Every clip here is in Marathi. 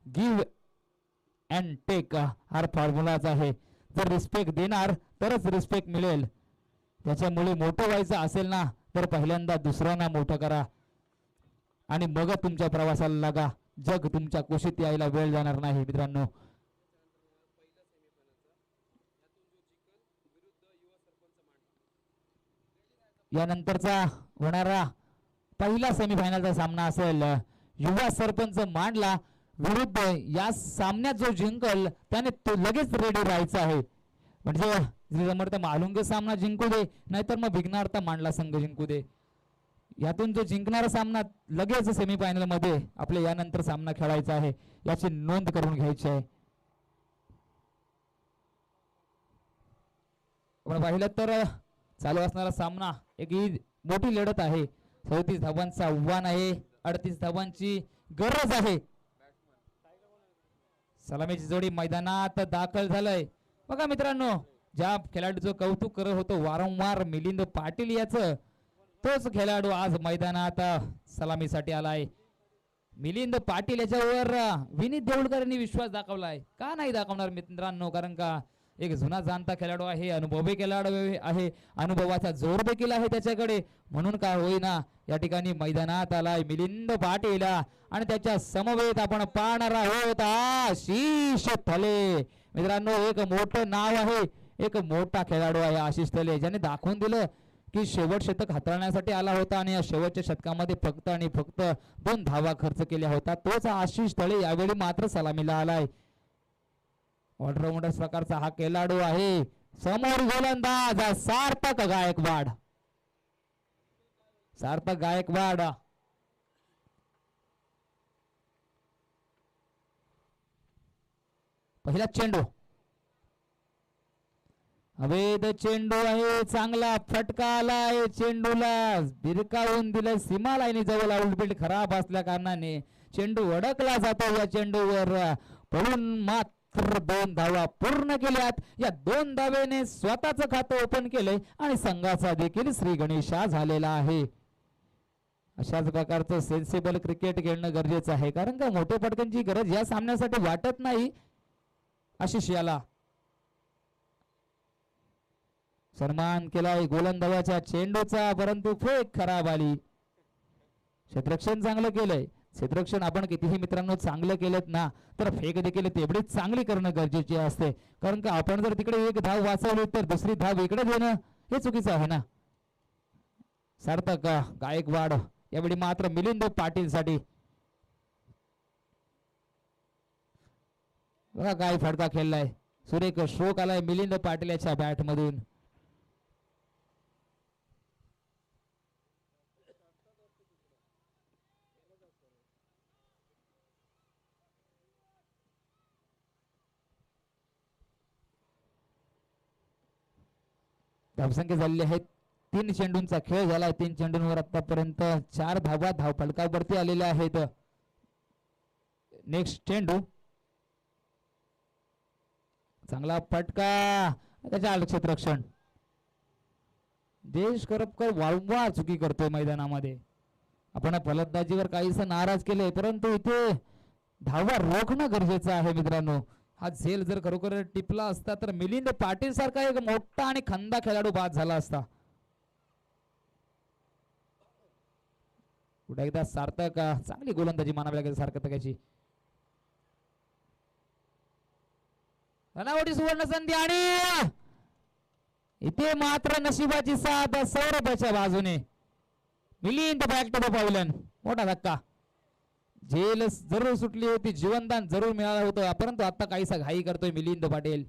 गिव्ह अँड टेक हा फॉर्म्युलाच आहे. जर रिस्पेक्ट देणार तरच रिस्पेक्ट मिळेल. त्याच्यामुळे मोठं व्हायचं असेल ना तर पहिल्यांदा दुसऱ्यांना मोठं करा आणि मग तुमच्या प्रवासाला लागा. जग तुमच्या कुशीत यायला वेळ जाणार नाही मित्रांनो. यानंतरचा होणारा पहिला सेमीफायनलचा सामना असेल युवा सरपंच मांडला विरुद्ध. या सामन्यात जो जिंकल त्याने तो लगेच रेडी राहायचा आहे. म्हणजे समर्थ मालुंगे सामना जिंकू दे नाहीतर मग विघ्नार्थ मांडला संघ जिंकू दे. यातून जो जिंकणारा सामना लगेच सेमीफायनल मध्ये आपल्या यानंतर सामना खेळायचा आहे याची नोंद करून घ्यायची आहे. आपण पाहिलं तर चालू असणारा सामना एक मोठी लढत आहे. 34 धावांचं आव्हान आहे, 38 धावांची गरज आहे. सलामीची जोडी मैदानात दाखल झालंय. बघा मित्रांनो, ज्या खेळाडूचं कौतुक करत होतो वारंवार मिलिंद पाटील याचं, तोच खेळाडू आज मैदानात सलामीसाठी आलाय. मिलिंद पाटील याच्यावर विनीत देऊळकर यांनी विश्वास दाखवलाय. का नाही दाखवणार मित्रांनो, कारण का एक जुना जाणता खेळाडू आहे, अनुभवी खेळाडू आहे, अनुभवाचा जोर देखील आहे त्याच्याकडे. म्हणून काय होईना या ठिकाणी मैदानात आलाय मिलिंद पाटील आणि त्याच्या समवेत आपण पाहणार आहोत आशिष थले. मित्रांनो, एक मोठं नाव आहे, एक मोठा खेळाडू आहे आशिष थले, ज्याने दाखवून दिलं की शेवट शतक हाताळण्यासाठी आला होता आणि या शेवटच्या शतकामध्ये फक्त आणि फक्त 2 धावा खर्च केल्या होता. तोच आशिष थले यावेळी मात्र सलामीला आलाय. ऑलराऊंडर प्रकारचा हा खेळाडू आहे. समोर गोलंदाज सार्थक गायकवाड. सार्थक गायकवाड पहिला चेंडू, अवैध चेंडू आहे, चांगला फटका आलाय. चेंडूला बिरकावून दिलं, सीमा लाईनी जवळ आउटफील्ड खराब असल्या कारणाने चेंडू अडकला जातो. या चेंडूवर पडून मात्र 2 धावा पूर्ण केल्यात. या 2 धावेने स्वतःच खातं ओपन केलंय आणि संघाचा देखील श्री गणेशा झालेला आहे. अशाच प्रकारचं सेन्सिबल क्रिकेट खेळणं गरजेचं आहे, कारण का मोठ्या फटक्यांची गरज या सामन्यासाठी वाटत नाही. आशिष याला सन्मान केलाय गोलंदाजाच्या चेंडूचा, परंतु फेक खराब आली. क्षेत्ररक्षण चांगलं केलंय. क्षेत्ररक्षण आपण कितीही मित्रांनो चांगलं केलं ना तर फेक देखील तेवढीच चांगली करणं गरजेचे असते, कारण का आपण जर तिकडे 1 धाव वाचवली तर दुसरी धाव इकडे देणं हे चुकीचं आहे ना. सार्थक गायकवाड यावेळी मात्र मिलिंद पाटील साठी. बघा काय फटका खेळलाय, सुरेख स्ट्रोक आलाय मिलिंद पाटील याच्या बॅट मधून. धावसंख्या झालेली आहे 3 चेंडूंचा खेळ झालाय. 3 चेंडूंवर आतापर्यंत 4 धावा धाव फलकावरती आलेल्या आहेत. नेक्स्ट चेंडू, चांगला फटका, त्याच्या क्षेत्ररक्षण. देश करपकर वारंवार चुकी करतोय मैदानामध्ये. आपण फलंदाजीवर काहीच नाराज केले, परंतु इथे धावा रोखणं गरजेचं आहे मित्रांनो. हा झेल जर खरोखर टिपला असता तर मिलिंद पाटील सारखा एक मोठा आणि खंदा खेळाडू बाद झाला असता. पुढे एकदा सार्थक, चांगली गोलंदाजी मानावी लागेल सार्थकाची. रनावटी सुवर्ण संधी आणि इथे मात्र नशिबाची साथ सौरभच्या बाजूने. मिलिंद बॅक टू द पावलन, मोठा धक्का. झेल जरूर सुटली होती, जीवनदान जरूर मिळालं होतं, परंतु आता काहीसा घाई करतोय मिलिंद पाटील.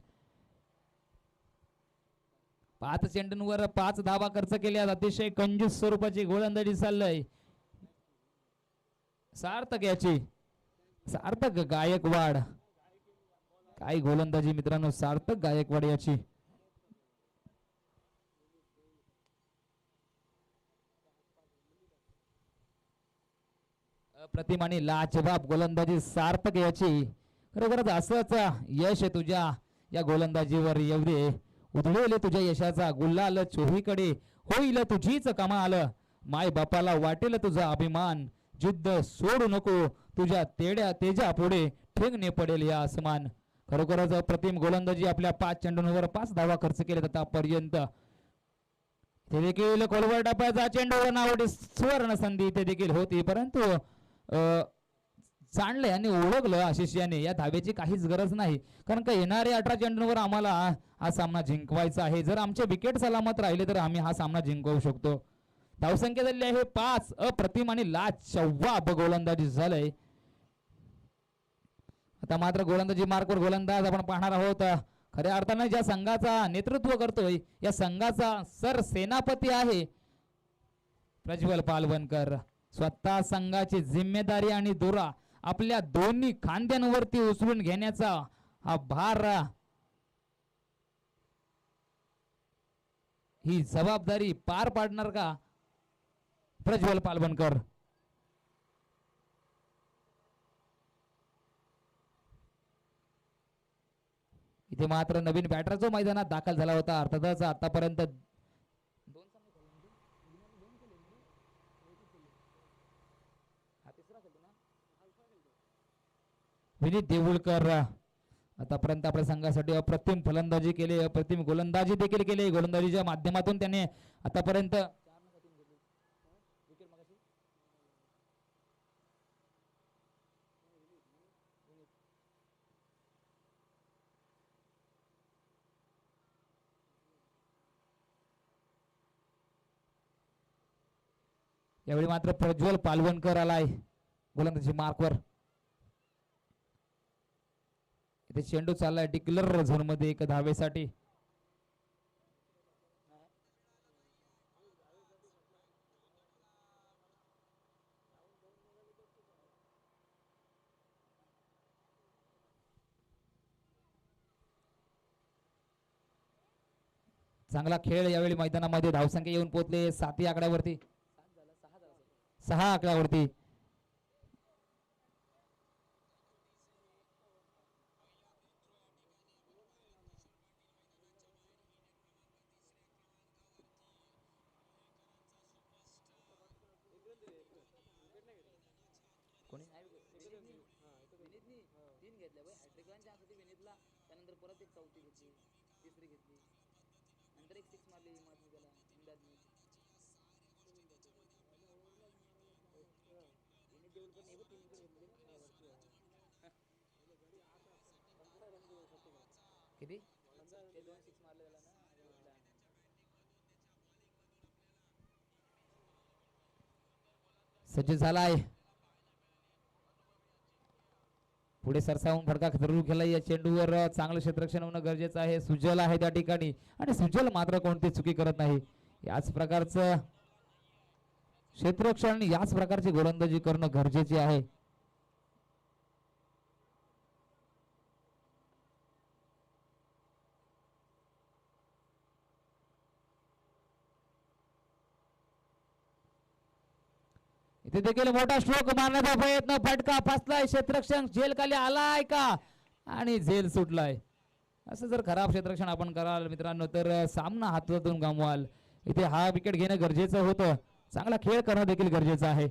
5 चेंडूंवर 5 धावा खर्च केल्या. अतिशय कंजूस स्वरूपाची गोलंदाजी चाललंय सार्थक याची. सार्थक गायकवाड, काय गोलंदाजी मित्रांनो सार्थक गायकवाड याची. प्रतिमानी लाजवाब गोलंदाजी सार्थक याची. खरोखरच असंच यश तुझ्या या गोलंदाजीवर एवढे उधळेले तुझ्या यशाचा गुलाल चोहीकडे होईल तुझीच कमाल. माय बापाला वाटेल तुझा अभिमान, जिद्द सोडू नको तुझ्या तेजा पुढे फेंगणे पडेल या आसमान. खरोखरच अप्रतिम गोलंदाजी. आपल्या 5 चेंडूंवर 5 धावा खर्च केले आतापर्यंत. ते देखील खोलवर टप्प्याचा चेंडू नावडी सुवर्ण संधी इथे देखील होती, परंतु जाणले आणि ओळखलं आशिष याने या धावेची काहीच गरज नाही, कारण का येणारे 18 चेंडूंवर आम्हाला हा सामना जिंकवायचा आहे. जर आमचे विकेट सलामत राहिले तर आम्ही हा सामना जिंकवू शकतो. धावसंख्या झाली आहे 5. अप्रतिम आणि लाजवाब गोलंदाजी झालंय. आता मात्र गोलंदाजी मार्कवर गोलंदाज आपण पाहणार आहोत. खऱ्या अर्थाने ज्या संघाचा नेतृत्व करतोय या संघाचा सर सेनापती आहे प्रज्वल पालवणकर. स्वतः संघाची जिम्मेदारी आणि दुरा आपल्या दोन्ही खांद्यांवरती उचलून घेण्याचा हा भार, ही जबाबदारी पार पाडणार का प्रज्वल पालवणकर. इथे मात्र नवीन बॅटर जो मैदानात दाखल झाला होता, अर्थातच आतापर्यंत विनीत देऊळकर आतापर्यंत आपल्या संघासाठी अप्रतिम फलंदाजी केली, अप्रतिम गोलंदाजी देखील केली. गोलंदाजीच्या माध्यमातून त्याने आतापर्यंत यावेळी मात्र प्रज्वल पालवणकर आलाय गोलंदाजी मार्कवर. इथे चेंडू चाललाय डिक्लर झोन मध्ये 1 धावेसाठी. चांगला खेळ यावेळी मैदानामध्ये. धावसंख्या येऊन पोहोचले 7 आकड्यावरती, 6 आकड्यावरती. किती सज्ज झालाय. पुढे सरसावून फटका सुरू केला. या चेंडूवर चांगलं क्षेत्ररक्षण होणं गरजेचं आहे. सुजल आहे त्या ठिकाणी आणि सुजल मात्र कोणती चुकी करत नाही. याच प्रकारचं क्षेत्ररक्षण, याच प्रकारची गोलंदाजी करणं गरजेचे आहे. इथे देखील मोठा स्ट्रोक मारण्याचा प्रयत्न, फटका फसलाय. क्षेत्ररक्षण झेल खाली आलाय का आणि झेल सुटलाय. असं जर खराब क्षेत्ररक्षण आपण कराल मित्रांनो तर सामना हातातून गमवाल. इथे हा विकेट घेणं गरजेचं होतं. चांगला खेळ करणं देखील गरजेचं आहे.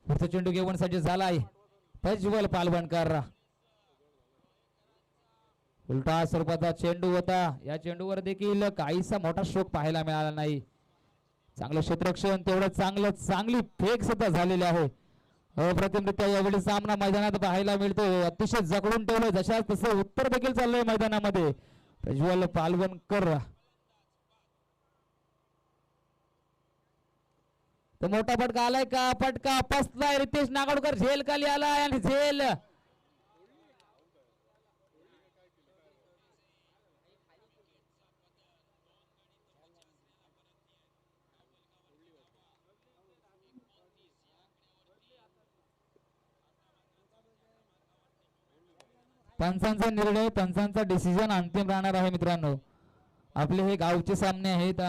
पुढचा चेंडू घेऊन सज्ज झालाय प्रज्वल पालवणकर. उलटा स्वरूपाचा चेंडू होता. या चेंडूवर देखील काहीसा मोठा स्ट्रोक पाहायला मिळाला नाही. चांगलं क्षेत्ररक्षण, तेवढं चांगली फेक सुद्धा झालेली आहे. अप्रतिमरित्या यावेळी सामना मैदानात पाहायला मिळतो. अतिशय जकडून ठेवलं, जशा तसं उत्तर देखील चाललंय मैदानामध्ये. प्रज्वल पालवणकर तो मोठा फटका आलाय का, फटका फसलाय. रितेश नागोडकर झेल खाली आलाय आणि झेल पंचांचा निर्णय, पंचांचा डिसिजन अंतिम राहणार आहे मित्रांनो. आपले हे गावचे सामने आहेत.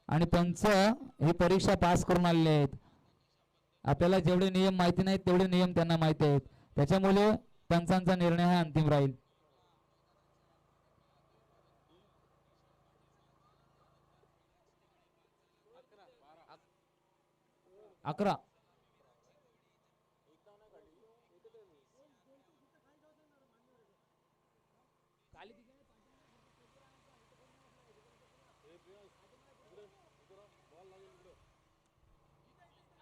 आणि त्यांचं ही परीक्षा पास करून आलेले आहेत. आपल्याला जेवढे नियम माहिती नाहीत तेवढे नियम त्यांना माहिती आहेत, त्याच्यामुळे पंचांचा निर्णय हा अंतिम राहील. अकरा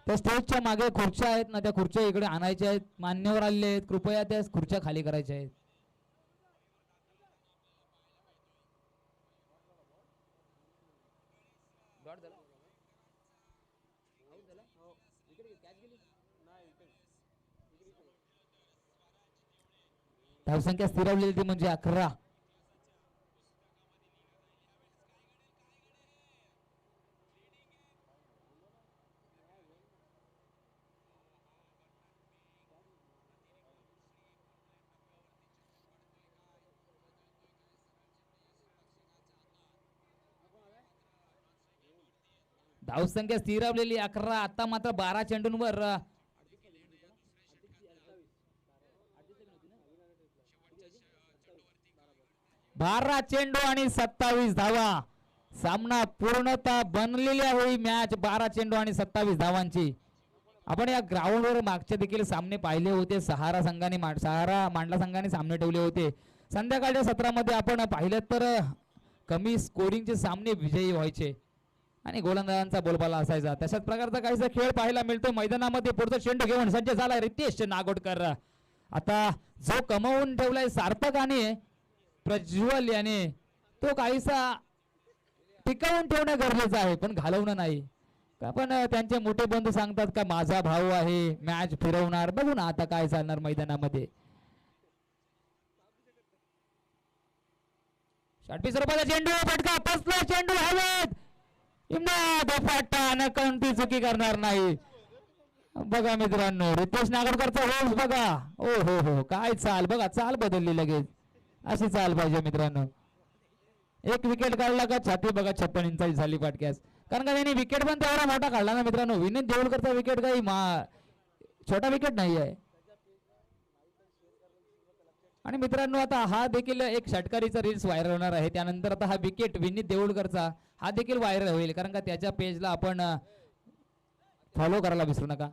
त्या स्टेजच्या मागे खुर्च्या आहेत ना, त्या खुर्च्या इकडे आणायच्या आहेत. मान्यवर आलेले आहेत, कृपया त्या खुर्च्या खाली करायच्या आहेत. धावसंख्या स्थिरावलेली ती म्हणजे 11. धावसंख्या स्थिरावलेली 11. आता मात्र 12 चेंडूंवर 12 चेंडू आणि 27 धावा. सामना पूर्णतः बनलेली आहे मॅच 12 चेंडू आणि 27 धावांची. आपण या ग्राउंडवर मागचे देखील सामने पाहिले होते. सहारा मांडला संघाने सामने ठेवले होते. संध्याकाळच्या सत्रामध्ये आपण पाहिलं तर कमी स्कोरिंगचे सामने विजयी व्हायचे आणि गोलंदाजांचा बोलबाला असायचा. तशाच प्रकारचा काहीसा खेळ पाहायला मिळतो मैदानामध्ये. पुढचा चेंडू घेऊन सज्ज झालाय रितेश नागोडकर. आता जो कमवून ठेवलाय सार्थकाने प्रज्वल याने, तो काहीसा टिकवून ठेवणं गरजेचं आहे पण घालवणं नाही. का पण त्यांचे मोठे बंधू सांगतात का माझा भाऊ आहे मॅच फिरवणार. बघू ना आता काय चालणार मैदानामध्ये. 20 रुपयाचा चेंडू फटका फसला. चेंडू हवेत. इम्दाद फाटा कोणती चुकी करणार नाही. बघा मित्रांनो रितेश नागोडकरचा होल्स बघा. ओ हो हो काय चाल बघा. चाल बदलली लगेच. अशी चाल पाहिजे मित्रांनो. एक विकेट काढला का छाती बघा 56 इंचाची झाली फाटक्यास. कारण का त्यांनी विकेट पण तेवढा मोठा काढला ना मित्रांनो. विनीत देऊळकरचा विकेट काही छोटा विकेट नाही आहे. आणि मित्रांनो आता हा देखील एक षटकारीचा रील्स व्हायरल होणार आहे. त्यानंतर आता हा विकेट विनीत देऊळकरचा हा देखील व्हायरल होईल. कारण का त्याच्या पेजला आपण फॉलो करायला विसरू नका.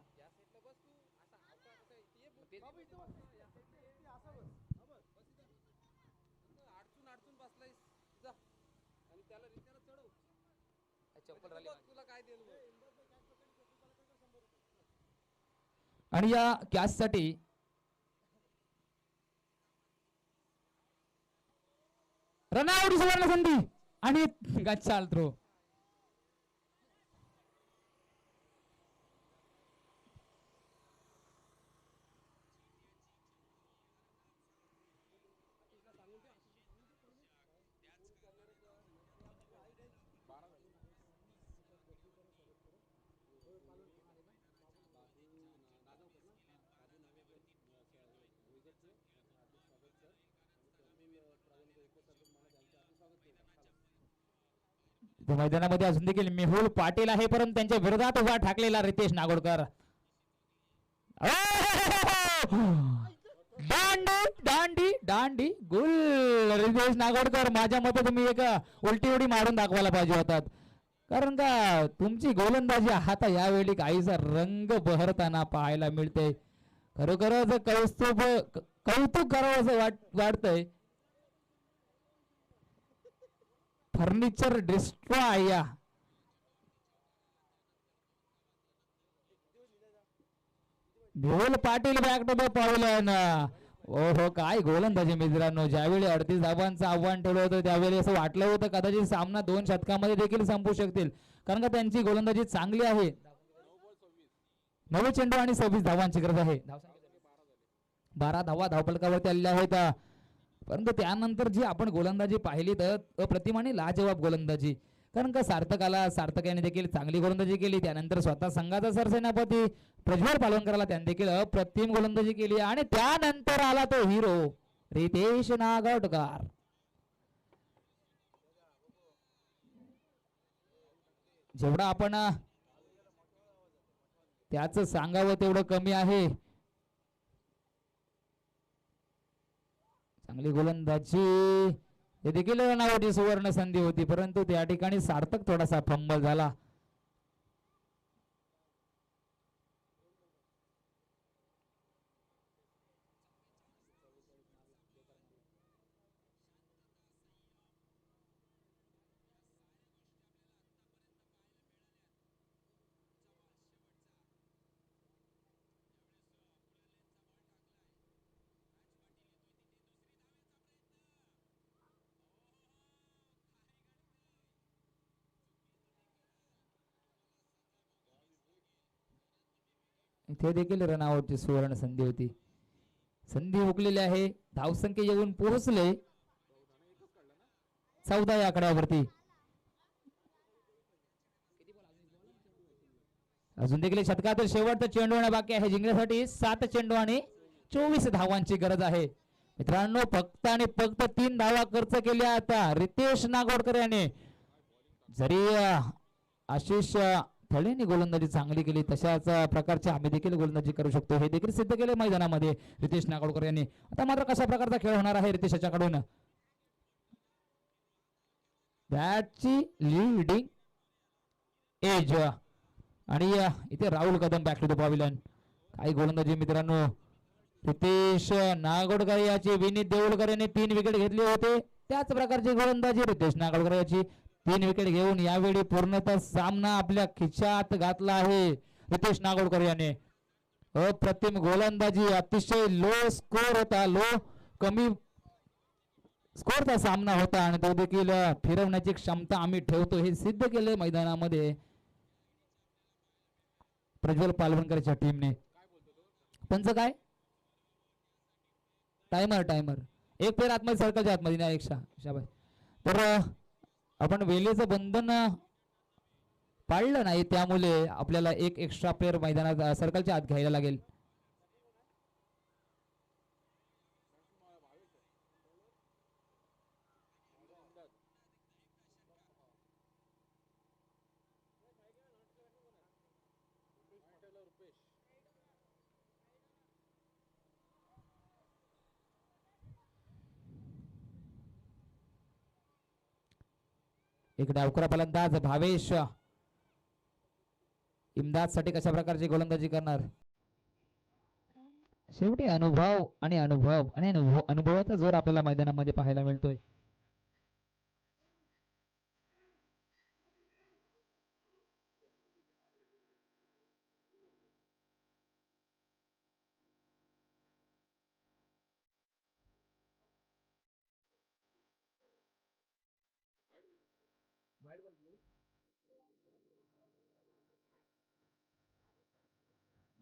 आणि या कॅच साठी रनआउट सुवर्ण संधी आणि गच्चाल थ्रो. मैदानामध्ये अजून देखील मेहुल पाटील आहे परंतु त्यांच्या विरोधात उभा ठाकलेला रितेश नागोडकर. दांडी दांडी दांडी गुल. रितेश नागोडकर माझ्या मते तुम्ही एक उलटी उडी मारून दाखवायला पाहिजे होतात. कारण का तुमची गोलंदाजी आता यावेळी काहीसा रंग बहरताना पाहायला मिळते. खरोखरच कौतुक करावं असं वाटतंय. फर्निचर डिस्ट्रॉय या Mehul Patil back to back पावलं ना. ओहो काय गोलंदाजी मित्रांनो. ज्यावेळी 38 धावांचं आव्हान ठेवलं होतं त्यावेळी असं वाटलं होतं कदाचित सामना 2 षटकामध्ये देखील संपू शकतील. कारण का त्यांची गोलंदाजी चांगली आहे. 9 चेंडू आणि 26 धावांची गरज आहे. 12 धावा धावफलकावरती आलेल्या आहेत. परंतु त्यानंतर जी आपण गोलंदाजी पाहिली तर अप्रतिम आणि लाजवाब गोलंदाजी. कारण का सार्थक याने देखील चांगली गोलंदाजी केली. त्यानंतर स्वतः संघाचा सरसेनापती प्रज्वल पालवणकरला त्याने देखील अप्रतिम गोलंदाजी केली. आणि त्यानंतर आला तो हिरो रितेश नागोडकर. जेवढा आपण त्याच सांगावं तेवढं कमी आहे. चांगली गोलंदाजी, हे देखील रनावरची सुवर्ण संधी होती, परंतु त्या ठिकाणी सार्थक थोडासा फंबल झाला. इथे देखील रनआउटची सुवर्ण संधी होती. संधी हुकलेली आहे. धावसंख्या येऊन पोहोचले 14 या आकड्यावरती. अजून देखील शतकातील शेवटचा चेंडू बाकी आहे. जिंकण्यासाठी 7 चेंडू आणि 24 धावांची गरज आहे. मित्रांनो फक्त आणि फक्त 3 धावा खर्च केल्या आता रितेश नागोडकर याने. जरी आशिष थळेने गोलंदाजी चांगली केली, तशाच प्रकारची आम्ही देखील गोलंदाजी करू शकतो हे देखील सिद्ध केले मैदानामध्ये रितेश नागोडकर यांनी. आता मात्र कशा प्रकारचा खेळ होणार आहे रितेश याच्याकडून. बॅटची लीडिंग एज आणि इथे Rahul Kadam back to the pavilion. काही गोलंदाजी मित्रांनो, रितेश नागोडकर याची, विनीत देऊळकर यांनी 3 विकेट घेतले होते, त्याच प्रकारची गोलंदाजी रितेश नागोडकर याची. 3 विकेट घेऊन यावेळी पूर्णतः सामना आपल्या खिशात घातला आहे रितेश नागोडकर याने. अप्रतिम गोलंदाजी, अतिशय लो स्कोर होता, कमी स्कोरचा सामना होता आणि तो देखील फिरवण्याची क्षमता आम्ही ठेवतो हे सिद्ध केले मैदानामध्ये प्रज्वल पालवणकरच्या टीमने. पंच काय, टायमर एक पेर आतमध्ये सर्कलच्या आतमध्ये नाही, एक शाबास. तर आपण वेळेचं बंधन पाळलं नाही, त्यामुळे आपल्याला एक एक्स्ट्रा प्लेअर मैदानात सर्कलच्या आत घ्यायला लागेल. एक डावखुरा फलंदाज भावेश इम्दाद साठी कशा प्रकारची गोलंदाजी करणार. शेवटी अनुभव आणि अनुभवाचा जोर आपल्याला मैदानामध्ये पाहायला मिळतोय.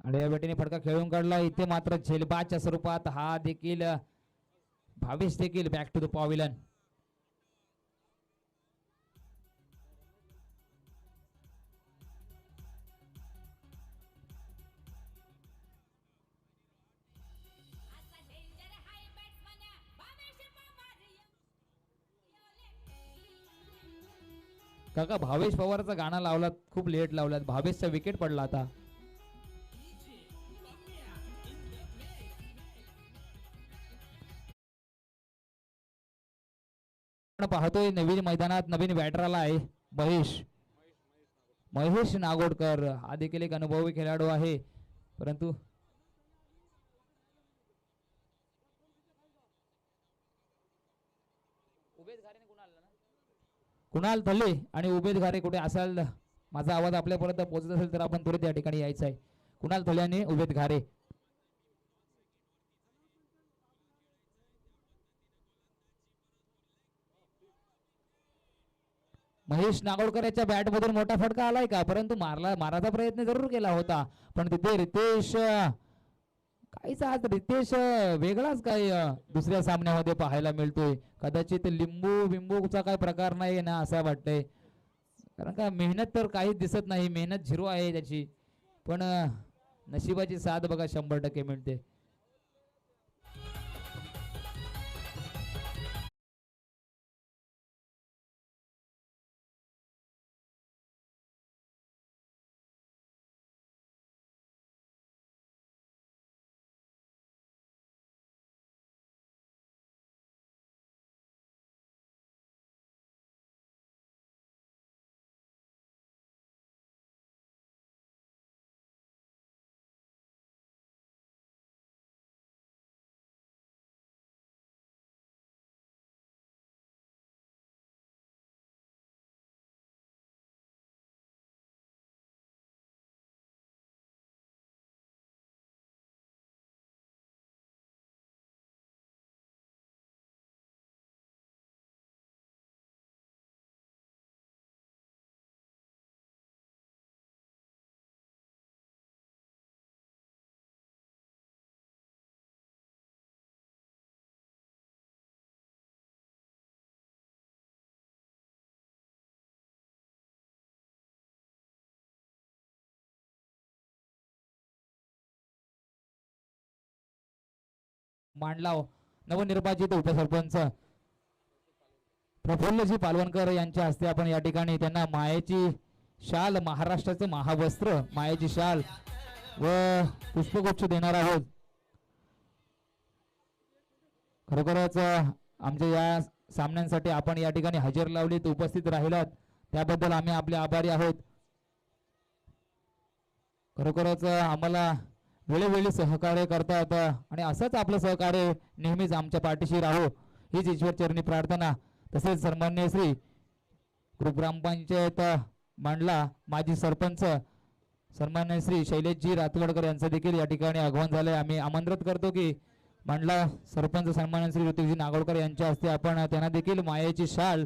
आडव्या बेटीने फटका खेळून काढला. इथे मात्र झेलबाच्या स्वरूपात हा देखील भावेश देखील बॅक टू द पॅव्हिलियन. काका भावेश पवारचा गाणं लावलात, खूप लेट लावलात. भावेशचा विकेट पडला आता. पाहतोय नवीन मैदानात नवीन बॅटर आला आहे महेश नागोडकर. हा देखील एक अनुभवी खेळाडू आहे, परंतु कुणाल थल्ले आणि उबेद घारे कुठे असाल, माझा आवाज आपल्यापर्यंत पोहोचत असेल तर आपण त्वरित या ठिकाणी यायचं आहे. कुणाल थल्ले आणि उबेद घारे. महेश नागोडकर याच्या बॅट मधून मोठा फटका आलाय का, परंतु मारायचा प्रयत्न जरूर केला होता, पण तिथे रितेश काहीच आज रितेश वेगळाच काय दुसऱ्या सामन्यामध्ये पाहायला मिळतोय. कदाचित लिंबू बिंबूचा काय प्रकार नाही ना असं वाटतंय, कारण का मेहनत तर काहीच दिसत नाही, मेहनत 0 आहे त्याची, पण नशिबाची साथ बघा 100% मिळते. मांडला नवनिर्वाचित उपसरपंच प्रफुल्लजी पालवणकर यांच्या हस्ते आपण या ठिकाणी त्यांना मायेची शाल, महाराष्ट्राचं महावस्त्र, मायेची शाल व पुष्पगुच्छ देणार आहोत. खरोखरच आमच्या या सामन्यांसाठी आपण या ठिकाणी हजेर लावलीत, उपस्थित राहिलात त्याबद्दल आम्ही आपले आभारी आहोत. खरोखरच आम्हाला वेळोवेळी सहकार्य करतात आणि असंच आपलं सहकार्य नेहमीच आमच्या पाठीशी राहो हीच ईश्वर चरणी प्रार्थना. तसेच सन्मान्य श्री ग्रामपंचायत मांडला माजी सरपंच सन्मान्य श्री शैलेशजी रातवडकर यांचं देखील या ठिकाणी आगमन झालंय. आम्ही आमंत्रित करतो की मांडला सरपंच सन्मान्य श्री ऋतिकजी नागोडकर यांच्या हस्ते आपण त्यांना देखील मायेची शाल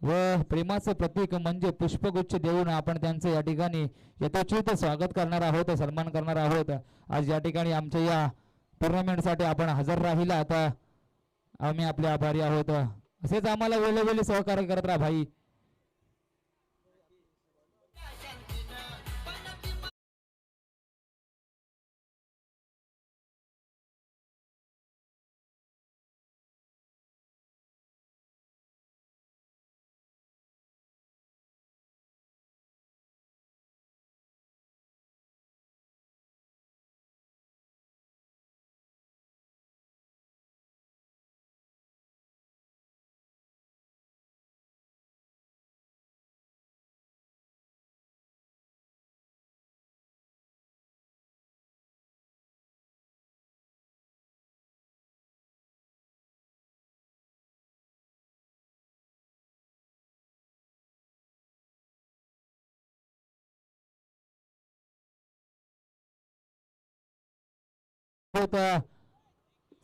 व प्रेमाचं प्रतीक म्हणजे पुष्पगुच्छ देऊन आपण त्यांचं या ठिकाणी यथोचित स्वागत करणार आहोत, सन्मान करणार आहोत. आज या ठिकाणी आमच्या या टुर्नामेंटसाठी आपण हजर राहिला, आता आम्ही आपले आभारी आहोत. असेच आम्हाला वेळोवेळी सहकार्य करत राहा भाई.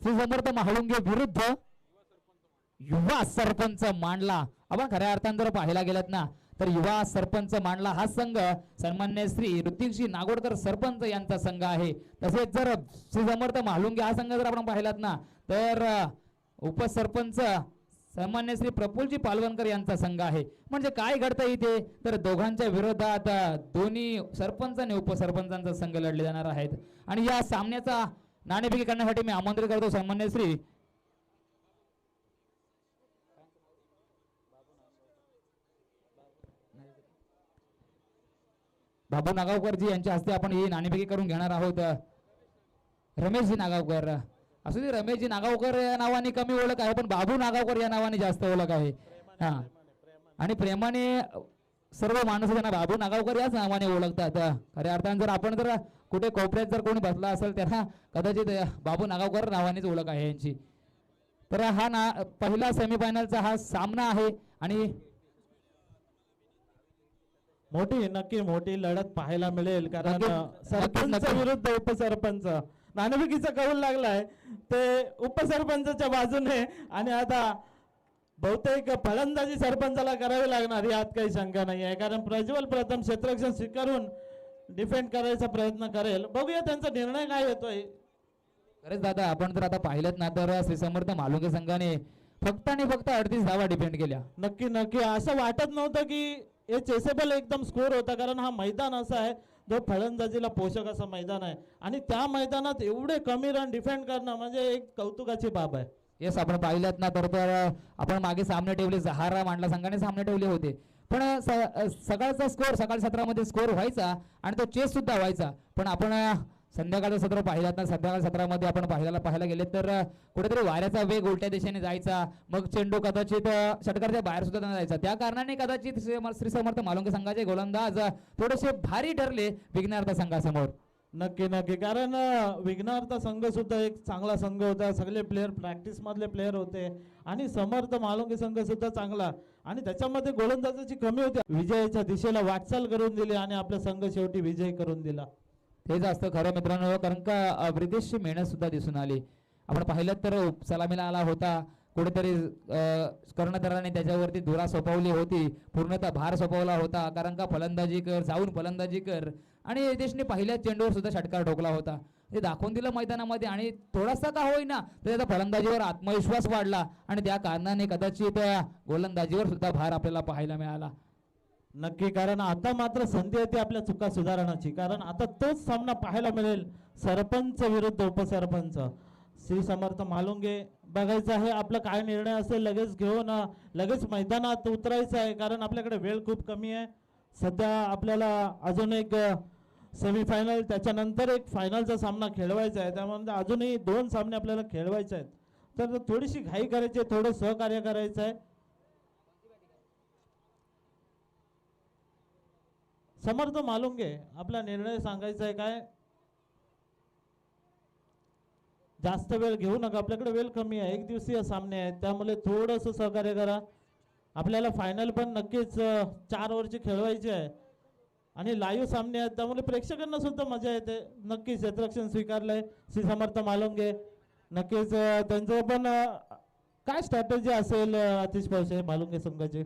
श्री समर्थ महाळुंगे विरुद्ध युवा सरपंच मांडला. आपण खऱ्या अर्थाने जर पाहायला गेलात ना तर युवा सरपंच मांडला हा संघ सन्मान्य श्री ऋतिकजी नागोडकर सरपंच यांचा संघ आहे. तसेच जर श्री समर्थ महाळुंगे हा संघ जर आपण पाहिलात ना तर उपसरपंच सन्मान्य श्री प्रफुल्लजी पालवणकर यांचा संघ आहे. म्हणजे काय घडतं इथे तर दोघांच्या विरोधात दोन्ही सरपंच आणि उपसरपंचांचा संघ लढले जाणार आहेत. आणि या सामन्याचा नाणेफेकी करण्यासाठी मी आमंत्रित करतो सन्मान्य श्री बाबू नागावकरजी यांच्या हस्ते आपण ही नाणेफेकी करून घेणार आहोत. रमेशजी नागावकर असू दे, रमेशजी नागावकर या नावाने कमी ओळख आहे पण बाबू नागावकर या नावाने जास्त ओळख आहे. हा आणि प्रेमाने सर्व माणसं त्यांना बाबू नागावकर याच नावाने ओळखतात. खऱ्या अर्थाने जर आपण जर कुठे कोपऱ्यात जर कोणी बसला असेल त्यांना कदाचित बाबू नागावकर नावानेच ओळख आहे यांची. तर हा पहिला सेमीफायनलचा हा सामना आहे आणि नक्की मोठी लढत पाहायला मिळेल. कारण सरपंच विरुद्ध उपसरपंच नाणेफेकीचा कौल लागलाय ते उपसरपंचाच्या बाजूने आणि आता बहुतेक फलंदाजी सरपंचाला करावी लागणार यात काही शंका नाही आहे. कारण प्रज्वल प्रथम क्षेत्ररक्षण स्वीकारून डिफेंड करायचा प्रयत्न करेल. बघूया त्यांचा निर्णय काय येतोय. खरेच दादा आपण जर आता पाहिलं ना तर श्री समर्थ महाळुंगे संघाने फक्त आणि फक्त 38 धावा डिफेंड केल्या. नक्की असं वाटत नव्हतं की हे चेसेबल एकदम स्कोर होता. कारण हा मैदान असा आहे जो फलंदाजीला पोषक असं मैदान आहे आणि त्या मैदानात एवढे कमी रन डिफेंड करणं म्हणजे एक कौतुकाची बाब आहे. येस आपण पाहिलं ना तर आपण मागे सामने ठेवले, सहारा मांडला संघाने सामने ठेवले होते पण सकाळचा स्कोर सकाळ सत्रामध्ये स्कोर व्हायचा आणि तो चेस सुद्धा व्हायचा. पण आपण संध्याकाळचं सत्र पाहिलात ना, संध्याकाळ सत्रामध्ये आपण पाहायला गेले तर कुठेतरी वाऱ्याचा वेग उलट्या दिशेने जायचा, मग चेंडू कदाचित षटकाच्या बाहेर सुद्धा जायचा. त्या कारणाने कदाचित श्री समर्थ महाळुंगे संघाचे गोलंदाज थोडेसे भारी ठरले विघ्नार्थ संघासमोर. नक्की कारण विघ्नार्थ संघ सुद्धा एक चांगला संघ होता. सगळे प्लेयर प्रॅक्टिस मधले प्लेयर होते आणि समर्थ महाळुंगे संघ सुद्धा चांगला आणि त्याच्यामध्ये गोलंदाजाची कमी होती. विजयाच्या दिशेला वाटचाल करून दिली आणि आपला संघ शेवटी विजय करून दिला. हेच असतं खरं मित्रांनो. कारण का ब्रिटिशची मेहनत सुद्धा दिसून आली. आपण पाहिलं तर सलामीला आला होता, कुठेतरी कर्णधाराने त्याच्यावरती धुरा सोपवली होती, पूर्णतः भार सोपवला होता. कारण का फलंदाजी कर, जाऊन फलंदाजी कर आणि यदेशने पहिल्या चेंडूवर सुद्धा षटकार ठोकला होता. ते दाखवून दिलं मैदानामध्ये आणि थोडासा का होईना तर त्याचा फलंदाजीवर आत्मविश्वास वाढला आणि त्या कारणाने कदाचित गोलंदाजीवर सुद्धा भार आपल्याला पाहायला मिळाला. नक्की कारण आता मात्र संधी येते आपल्या चुका सुधारण्याची. कारण आता तोच सामना पाहायला मिळेल सरपंच विरुद्ध उपसरपंच. श्री समर्थ मालुंगे बघायचं आहे आपला काय निर्णय असेल लगेच घेऊन लगेच मैदानात उतरायचं आहे, कारण आपल्याकडे वेळ खूप कमी आहे. सध्या आपल्याला अजून एक सेमीफायनल त्याच्यानंतर एक फायनलचा सामना खेळवायचा आहे, त्यामुळे अजूनही 2 सामने आपल्याला खेळवायचे आहेत. तर थोडीशी घाई करायची आहे, थोडं सहकार्य करायचं आहे. समर्थ मालुंगे आपला निर्णय सांगायचा आहे काय? जास्त वेळ घेऊ नका, आपल्याकडे वेळ कमी आहे, 1 दिवसीय सामने आहेत, त्यामुळे थोडंसं सहकार्य करा. आपल्याला फायनल पण नक्कीच 4 ओव्हरची खेळवायची आहे आणि लाईव्ह सामने आहेत, त्यामुळे प्रेक्षकांना सुद्धा मजा येते. नक्कीच क्षेत्ररक्षण स्वीकारलंय श्री समर्थ मालुंगे. नक्कीच त्यांचं पण काय स्ट्रॅटेजी असेल अतिश पावसे मालुंगे संघाची?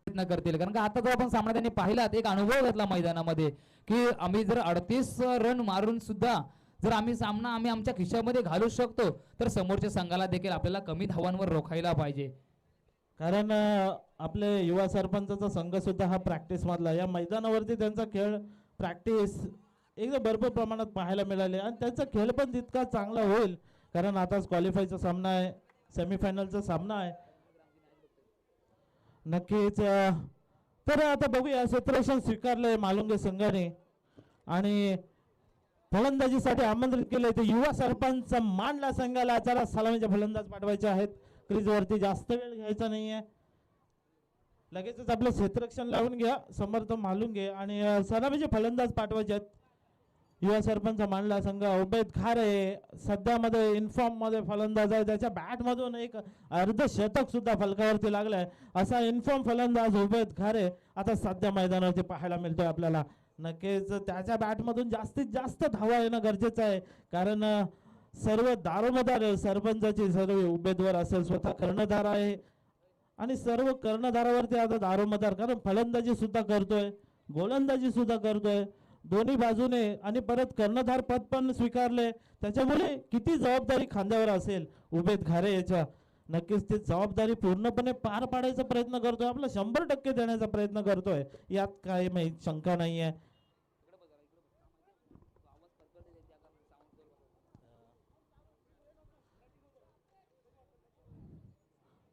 प्रयत्न करतील, कारण का आता जो आपण सामना त्यांनी पाहिलात, एक अनुभव घेतला मैदानामध्ये की आम्ही जर 38 रन मारून सुद्धा जर आम्ही सामना आमच्या खिशामध्ये घालू शकतो तर समोरच्या संघाला देखील आपल्याला कमी धावांवर रोखायला पाहिजे. कारण आपले युवा सरपंचाचा संघ सुद्धा हा प्रॅक्टिस मधला, या मैदानावरती त्यांचा खेळ प्रॅक्टिस एकदम भरपूर प्रमाणात पाहायला मिळाले आणि त्यांचा खेळ पण तितका चांगला होईल, कारण आताच क्वालिफायचा सामना आहे, सेमीफायनलचा सामना आहे. नक्कीच तर आता बघूया, क्षेत्ररक्षण स्वीकारलंय मालुंगे संघाने आणि फलंदाजीसाठी आमंत्रित केले ते युवा सरपंच मांडला संघाला. चला सलामीचे फलंदाज पाठवायचे आहेत क्रीजवरती, जास्त वेळ घ्यायचा नाहीये, लगेचच आपलं क्षेत्ररक्षण लावून घ्या समर्थ मालुंगे आणि सलामीचे फलंदाज पाठवायचे आहेत. युवा सरपंच मांडला संघ उबेद खारे सध्यामध्ये इन्फॉर्म मध्ये फलंदाज आहे, त्याच्या बॅट मधून एक अर्धशतक सुद्धा फलकावरती लागलाय, असा इन्फॉर्म फलंदाज उबेद खारे आता सध्या मैदानावरती पाहायला मिळतोय आपल्याला. नक्कीच त्याच्या बॅट मधून जास्तीत जास्त धावा येणं गरजेचं आहे, कारण सर्व दारोमदार सरपंचाची सर्व उमेदवार असेल, स्वतः कर्णधार आहे आणि सर्व कर्णधारावरती आता दारोमदार, कारण फलंदाजी सुद्धा करतोय, गोलंदाजी सुद्धा करतोय दोन्ही बाजूने आणि परत कर्णधार पद पण स्वीकारले, त्याच्यामुळे किती जबाबदारी खांद्यावर असेल उबेद घारे याच्या. नक्कीच ती जबाबदारी पूर्णपणे पार पाडायचा प्रयत्न करतोय, आपला 100% देण्याचा प्रयत्न करतोय, यात काही शंका नाहीये.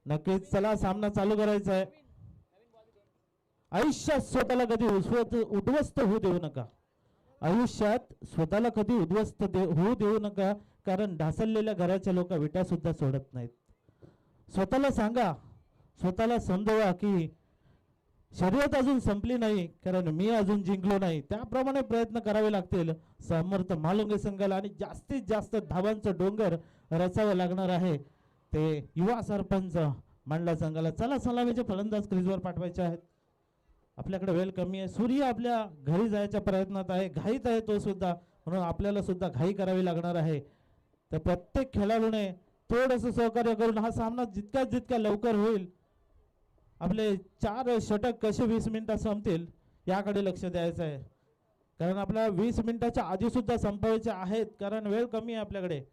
नक्कीच चला सामना चालू करायचा आहे. आयुष्यात स्वतःला कधी उद्ध्वस्त होऊ देऊ नका, आयुष्यात स्वतःला कधी उद्ध्वस्त होऊ देऊ नका, कारण ढासळलेल्या घराच्या लोक विटा सुद्धा सोडत नाहीत. स्वतःला सांगा, स्वतःला समजवा की शर्यत अजून संपली नाही, कारण मी अजून जिंकलो नाही, त्याप्रमाणे प्रयत्न करावे लागतील समर्थ मालुंगे संघाला आणि जास्तीत जास्त धावांचं डोंगर रचावं लागणार आहे ते युवा सरपंच मांडला संघाला. चला सलामीचे फलंदाज क्रीजवर पाठवायचे आहेत, आपल्याकडे वेळ कमी आहे, सूर्य आपल्या घरी जायच्या प्रयत्नात आहे, घाईत आहे तो सुद्धा, म्हणून आपल्याला सुद्धा घाई करावी लागणार आहे. तर प्रत्येक खेळाडूने थोडंसं सहकार्य करून हा सामना जितक्या लवकर होईल, आपले 4 षटक कसे 20 मिनिटात संपतील याकडे लक्ष द्यायचं आहे, कारण आपल्याला 20 मिनिटाच्या आधी सुद्धा संपवायचे आहेत, कारण वेळ कमी आहे आपल्याकडे.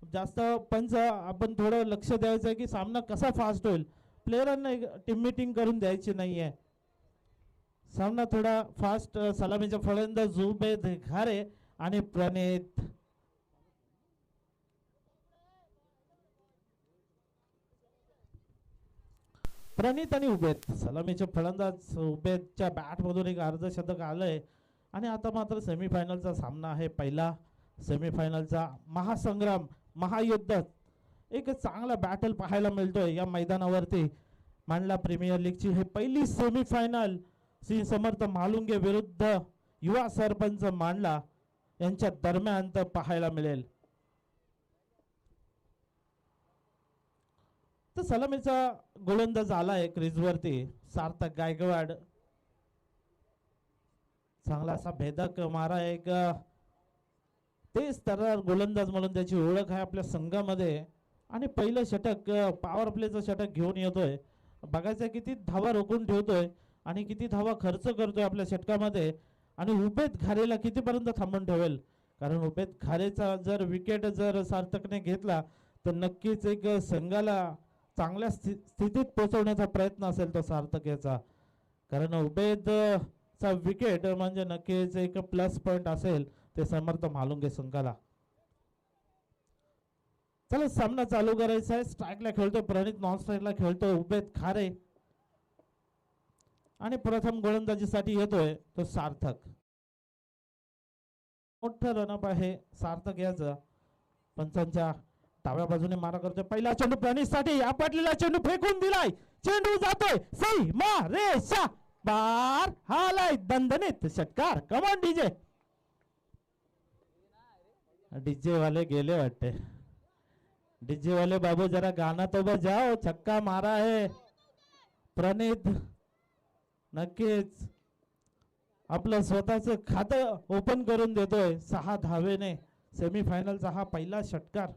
जास्त पंच आपण थोडं लक्ष द्यायचं आहे की सामना कसा फास्ट होईल, प्लेयरांना टीम मीटिंग करून द्यायची नाहीये, सामना थोडा फास्ट. सलामीचा फलंदाज उबेद घारे आणि प्रणित आणि उबेद, सलामीचे फलंदाज उबेदच्या बॅट मधून एक अर्धशतक आलंय आणि आता मात्र सेमीफायनलचा सामना आहे, पहिला सेमीफायनलचा महासंग्राम, महायुद्ध, एक चांगला बॅटल पाहायला मिळतोय या मैदानावरती. मांडला प्रीमियर लीगची हे पहिली सेमीफायनल श्री समर्थ मालुंगे विरुद्ध युवा सरपंच मांडला यांच्या दरम्यान पाहायला मिळेल. तर सलामीचा गोलंदाज आलाय क्रीजवरती सार्थक गायकवाड, चांगला असा भेदक मारा, एक तेच तर गोलंदाज म्हणून त्याची ओळख आहे आपल्या संघामध्ये आणि पहिलं षटक पॉवर प्लेचं षटक घेऊन येतोय. बघायचं किती धावा रोखून ठेवतोय आणि किती धावा खर्च करतोय आपल्या षटकामध्ये आणि उबेद घारेला कितीपर्यंत थांबून ठेवेल, कारण उबेद घारेचा जर विकेट जर सार्थकने घेतला तर नक्कीच एक संघाला चांगल्या स्थितीत पोहोचवण्याचा प्रयत्न असेल तो सार्थक याचा, कारण उबेदचा विकेट म्हणजे नक्कीच एक प्लस पॉइंट असेल ते समर्थ मालुंगे संघाला. चला सामना चालू करायचा आहे. स्ट्राईकला खेळतोय प्रणित, नॉन स्ट्राईकला खेळतोय उबेद खारे आणि प्रथम गोलंदाजीसाठी येतोय तो सार्थक. मोठं रनअप आहे सार्थक याचं. पंचांच्या डाव्या बाजूने मारा करतोय. पहिला चेंडू प्रणित साठी, आपटलेला चेंडू फेकून दिलाय. चेंडू जातोय सीमा रेषा पार, हालाय दणदणीत षटकार. कमान डीजे. डीजे वाले गेले वाटते. डीजे वाले बाबू जरा गाना तो बजाओ. छक्का मारा है प्रणित. नक्कीच आपलं स्वतःच खातं ओपन करून देतोय 6 धावेने. सेमीफायनलचा हा पहिला षटकार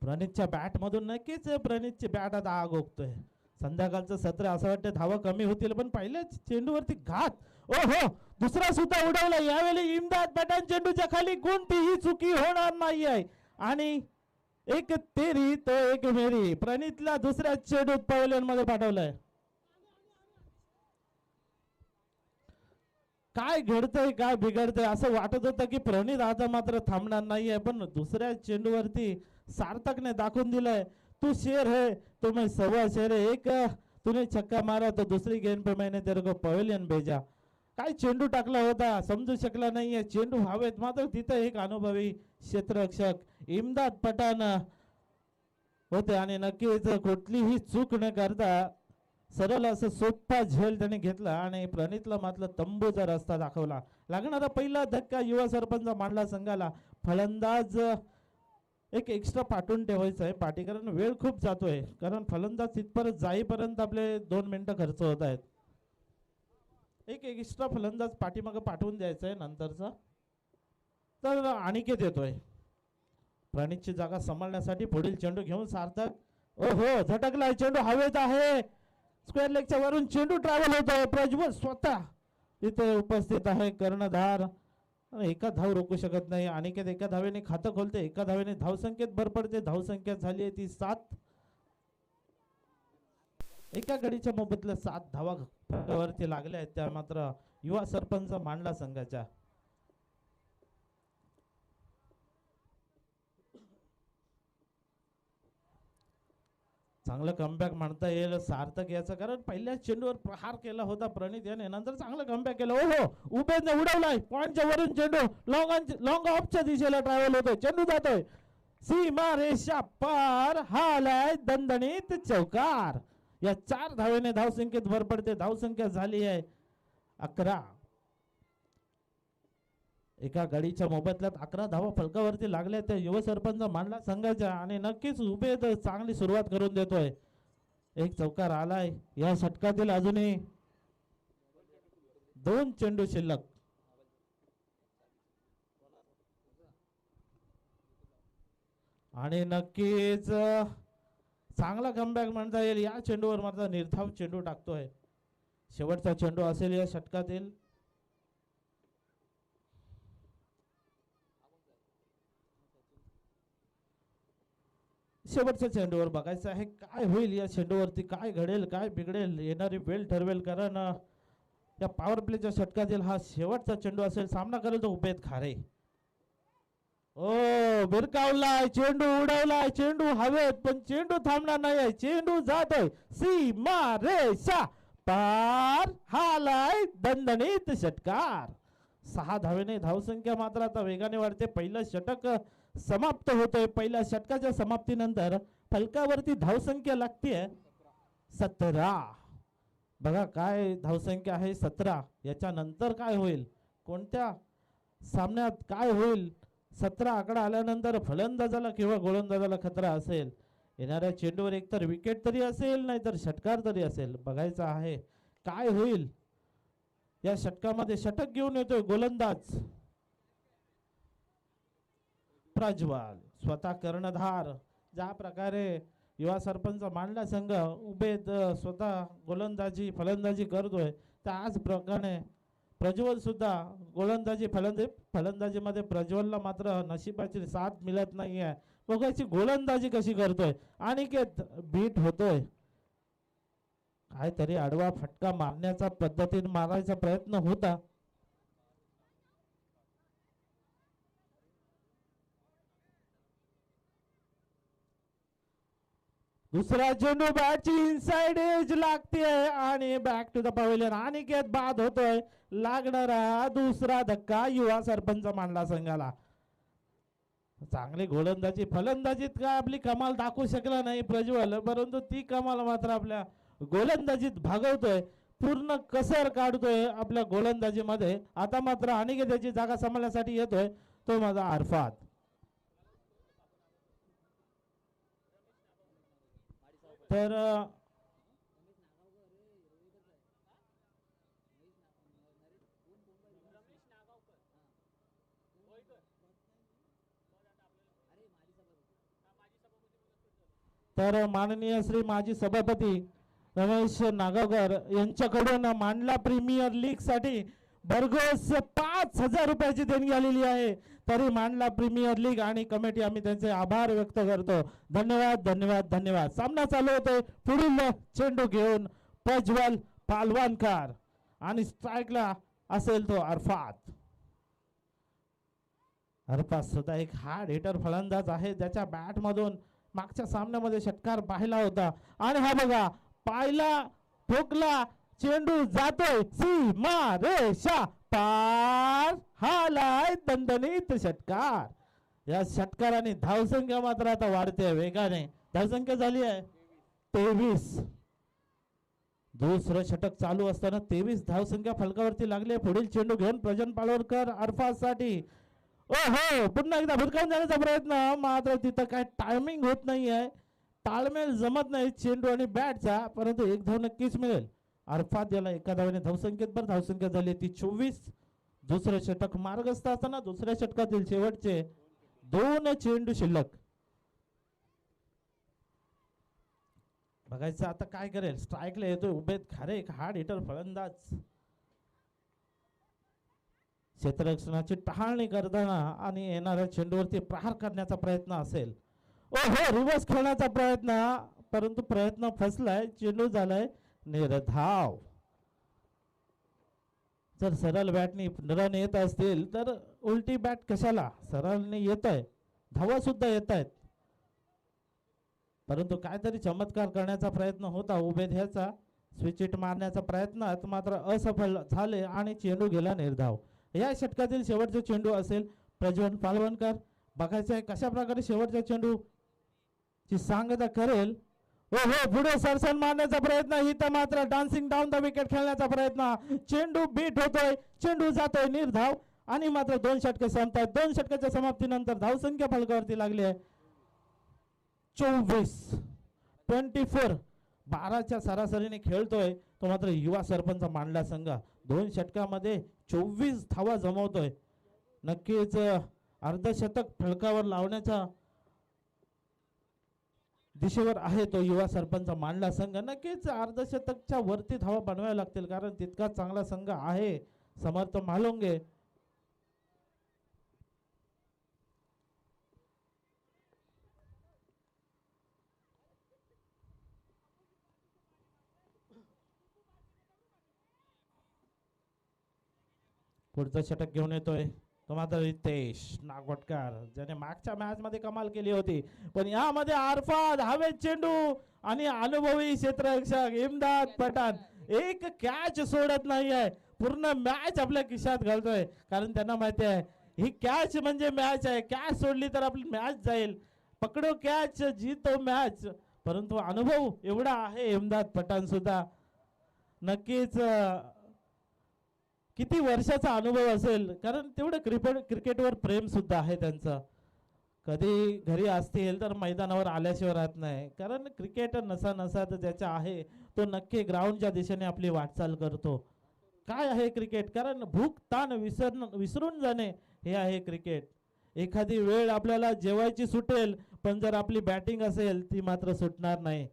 प्रणितच्या बॅट मधून. नक्कीच प्रणितची बॅट आता आग ओकतोय. संध्याकाळचं सत्र असं वाटतं धावा कमी होतील, पण पहिल्याच चेंडूवरती घात. ओहो, दुसरा सुद्धा उडवला. यावेळी इम्दाद पठाण चेंडूच्या खाली. कोणतीही चुकी होणार नाही आहे आणि एक तेरी तो एक मेरी. प्रणितला दुसऱ्या चेंडूत पवेलियन मध्ये पाठवलंय. काय घडतंय काय बिघडतंय असं वाटत होतं की प्रणित आता मात्र थांबणार नाहीये, पण दुसऱ्या चेंडूवरती सार्थकने दाखवून दिलंय तू शेर है तो मैं सवा शेर है. एक तूने छक्का मारा तो दूसरी गेंद पे मैंने तेरे को पवेलियन भेजा. काय चेंडू टाकला होता समजू शकला नाहीये. चेंडू हवेत मात्र तिथं एक अनुभवी क्षेत्ररक्षक इम्दाद पठाण होते आणि नक्कीच कुठलीही चूक न करता सरळ असं सोपा झेल त्याने घेतला आणि प्रणितला मात्र तंबूचा रस्ता दाखवला. लागणारा पहिला धक्का युवा सरपंच मांडला संघाला. फलंदाज एक एक्स्ट्रा पाठवून ठेवायचं आहे पाटीकरांना. वेळ खूप जातोय कारण फलंदाज तिथपर्यंत जाईपर्यंत आपले 2 मिनिटं खर्च होत आहेत. एक एक्स्ट्रा फलंदाज पाठीमागं पाठवून द्यायचा आहे नंतरचा. तर अनिकेत येतोय प्रणितची जागा सांभाळण्यासाठी. पुढील चेंडू घेऊन सार्थक. ओहो, झटकलाय चेंडू हवेत आहे. स्क्वेअर लेगच्या वरून चेंडू ट्रॅव्हल होतोय. प्रज्वल स्वतः तिथे उपस्थित आहे. कर्णधार एका धाव रोखू शकत नाही. अनिकेत एका धावेने खातं खोलते. एका धावेने धावसंख्येत भर पडते. धावसंख्या झाली आहे ती 7. एका गडीच्या मोबदल्यात 7 धावा वरती लागल्या आहेत. त्या मात्र युवा सरपंच मांडला संघाच्या. चांगलं कमबॅक म्हणता येईल सार्थक याचं, कारण पहिल्या चेंडूवर प्रहार केला होता प्रणित याने, नंतर चांगलं कमबॅक केलं. ओहो, उबेदने उडवलाय पॉइंटच्या वरून चेंडू. लॉंग ऑफच्या दिशेला ट्रॅव्हल होतोय. चेंडू जातोय सीमा रेषा पार, हालाय दणदणीत चौकार. या 4 धावेने धावसंख्येत भर पडते. धावसंख्या झाली आहे 11. एका गाडीच्या मोबदल्यात 11 धावा फलकावरती लागल्या त्या युवा सरपंच मांडला संघाच्या आणि नक्कीच उबेद चांगली सुरुवात करून देतोय. एक चौकार आलाय या षटकातील. अजूनही 2 चेंडू शिल्लक. आणि नक्कीच चांगला कमबॅक म्हणता येईल. या चेंडूवर मात्र निर्धाव चेंडू टाकतोय. शेवटचा चेंडू असेल या षटकातील. शेवटच्या चेंडूवर बघायचं आहे काय होईल. या चेंडूवरती काय घडेल काय बिघडेल येणारी वेळ ठरवेल, कारण या पॉवर प्लेच्या षटकातील हा शेवटचा चेंडू असेल. सामना करेल तो उबेद खारे. ओ, बिरकावलाय चेंडू, उडवलाय चेंडू हवेत, पण चेंडू थांबणार नाही. चेंडू जातोय सीमा रेषा पार, हालाय दणदणीत षटकार. 6 धावेने धावसंख्या मात्र आता वेगाने वाढते. पहिलं षटक समाप्त होतोय. पहिल्या षटकाच्या समाप्तीनंतर फलकावरती धावसंख्या लागते 17. बघा काय धावसंख्या आहे 17. याच्या नंतर काय होईल, कोणत्या सामन्यात काय होईल. 17 आकडा आल्यानंतर फलंदाजाला किंवा गोलंदाजाला खतरा असेल. येणाऱ्या चेंडूवर एकतर विकेट तरी असेल नाहीतर षटकार तरी असेल. बघायचं आहे काय होईल. या षटकामध्ये षटक घेऊन येतोय गोलंदाज प्रज्वल, स्वतः कर्णधार. ज्या प्रकारे युवा सरपंच मांडला संघ उबेद स्वतः गोलंदाजी फलंदाजी करतोय, त्याच प्रकारे प्रज्वल सुद्धा गोलंदाजी फलंदाजीमध्ये प्रज्वलला मात्र नशिबाची साथ मिळत नाहीये. बघायची गोलंदाजी कशी करतोय. अनिकेत बीट होतोय. काहीतरी आडवा फटका मारण्याचा पद्धतीने मारायचा प्रयत्न होता. दुसरा चेंडू बॅटची इनसाइड एज लागते आणि back to the pavilion. Aniket बाद होतोय. लागणारा दुसरा धक्का युवा सरपंच मांडला संघाला. चांगली गोलंदाजी फलंदाजीत काय आपली कमाल दाखवू शकला नाही प्रज्वल, परंतु ती कमाल मात्र आपल्या गोलंदाजीत भागवतोय. पूर्ण कसर काढतोय आपल्या गोलंदाजीमध्ये. आता मात्र अनिकेताची जागा सांभाळण्यासाठी येतोय तो माझा अरफात. तर माननीय श्री माजी सभापती रमेश नागावकर यांच्याकडून मांडला प्रीमियर लीग साठी भरघोस 5,000 रुपयाची देणगी आलेली आहे. तरी मांडला प्रीमियर लीग आणि कमिटी आम्ही त्यांचे आभार व्यक्त करतो. धन्यवाद धन्यवाद धन्यवाद. सामना चालू होतोय. पुढील चेंडू घेऊन प्रज्वल पालवानकर आणि स्ट्राईकला असेल तो अरफात. अरफात सुद्धा एक हार्ड हिटर फलंदाज आहे ज्याच्या बॅट मधून मागच्या सामन्यामध्ये षटकार पाहिला होता. आणि हा बघा पाहिला ठोकला चेंडू जातोय सीमा रेषा पार. हालाय दणदणीत षटकार. या षटकाराने धावसंख्या मात्र आता वाढते वेगाने. धावसंख्या झाली आहे 23. दुसरं षटक चालू असताना 23 धावसंख्या फलकावरती लागले. पुढील चेंडू घेऊन प्रजन पालवरकर अरफात साठी. हो पुन्हा एकदा भुरकावून जाण्याचा प्रयत्न, मात्र तिथं काय टायमिंग होत नाहीये, ताळमेळ जमत नाही चेंडू आणि बॅटचा. परंतु एक धाव नक्कीच मिळेल. अरफात याला एका धावेने धावसंख्येत भर. धावसंख्या झाली ती 24. दुसरं षटक मार्गस्थ असताना दुसऱ्या षटकातील शेवटचे 2 चेंडू शिल्लक. बघायचं आता काय करेल. स्ट्राईकला येतोय उभेत खारे एक हार्ड हिटर फलंदाज. क्षेत्ररक्षणाची टहाळणी करताना आणि येणाऱ्या चेंडूवरती प्रहार करण्याचा प्रयत्न असेल. रिव्हर्स खेळण्याचा प्रयत्न, परंतु प्रयत्न फसलाय. चेंडू झालाय निर्धाव. जर सरळ बॅटनी रन येत असतील तर उलटी बॅट कशाला, सरळने येत आहे, धावा सुद्धा येत आहेत. परंतु काहीतरी चमत्कार करण्याचा प्रयत्न होता उभे ह्याचा. स्विच हिट मारण्याचा प्रयत्न मात्र असफल झाले आणि चेंडू गेला निर्धाव. या षटकातील शेवटचा चेंडू असेल प्रज्वल पालवणकर. बघायचं आहे कशा प्रकारे शेवटच्या चेंडू ची सांगता करेल. पुढे सरसन मारण्याचा प्रयत्न, ही तर मात्र डान्सिंग डाऊन द विकेट खेळण्याचा प्रयत्न. चेंडू बीट होतोय, चेंडू जातोय निर्धाव आणि मात्र 2 षटके संपतात. 2 षटकाच्या समाप्तीनंतर धावसंख्या फलकावरती लागली आहे 24. 12च्या सरासरीने खेळतोय तो मात्र युवा सरपंच मांडला संघ. 2 षटकामध्ये 24 धावा जमवतोय. नक्कीच अर्धशतक फलकावर लावण्याच्या दिशेवर आहे तो युवा सरपंच मांडला संघ. नक्कीच अर्धशतकच्या वरती धावा बनवाव्या लागतील, कारण तितका चांगला संघ आहे समर्थ म्हालुंगे. पुढचं षटक घेऊन येतोय तो मात्र रितेश नागवटकर, ज्याने मागच्या मॅच मध्ये कमाल केली होती. पण यामध्ये अरफात हवेत चेंडू आणि अनुभवी क्षेत्ररक्षक इम्दाद पठाण एक कॅच सोडत नाहीये. पूर्ण मॅच आपल्या खिशात घालतोय, कारण त्यांना माहिती आहे ही कॅच म्हणजे मॅच आहे. कॅच सोडली तर आपली मॅच जाईल. पकडो कॅच जीतो मॅच. परंतु अनुभव एवढा आहे इम्दाद पठाण सुद्धा. नक्कीच किती वर्षाचा अनुभव असेल, कारण तेवढं क्रिकेटवर प्रेम सुद्धा आहे त्यांचं. कधी घरी असतील तर मैदानावर आल्याशिवाय राहत नाही, कारण क्रिकेट नसा तर ज्याचा आहे तो नक्की ग्राउंडच्या दिशेने आपली वाटचाल करतो. काय आहे क्रिकेट, कारण भूक ताण विसरून जाणे हे आहे क्रिकेट. एखादी वेळ आपल्याला जेवायची सुटेल, पण जर आपली बॅटिंग असेल ती मात्र सुटणार नाही.